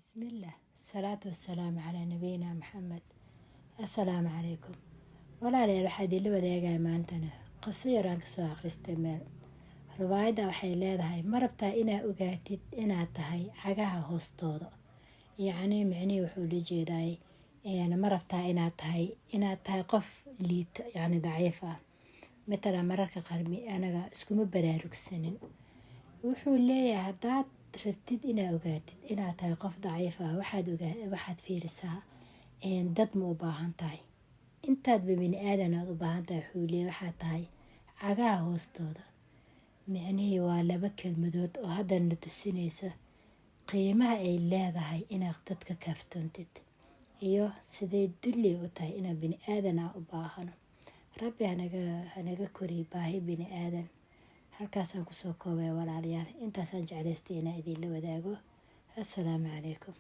بسم الله الصلاة والسلام على نبينا محمد. السلام عليكم. walaalyaal waxaa idinla wadaagaya maantana qiso yaraan kasoo akhristay meel riwaayadda waxay leedahay ma rabtaa inaad ogaatid inaad tahay cagaha hoostooda. yacni micnihii wuxuu la jeedaay ma rabtaa inaad tahay qof liita, yacni daciif ah. matalan mararka qarmi anaga iskuma baraarugsanin. wuxuu leeyahay haddaad rabtid inaad ogaatid inaad tahay qof daciif ah waxaad fiirisaa dad ma u baahan tahay. intaadba bini aadan aad u baahan tahay wuxuu leeyahay waxaad tahay cagaha hoostooda. micnihii waa laba kelmadood oo haddana tusinaysa qiimaha ay leedahay inaad dadka kaaftoontid iyo siday dulli u tahay inaad bini aadan u baahano. rabbi hanaga koriy baahi bini aadan. halkaasaan kusoo koobaya walaalyaal. intaasaan jeclaystay inaan idinla wadaago. assalaamu calaykum.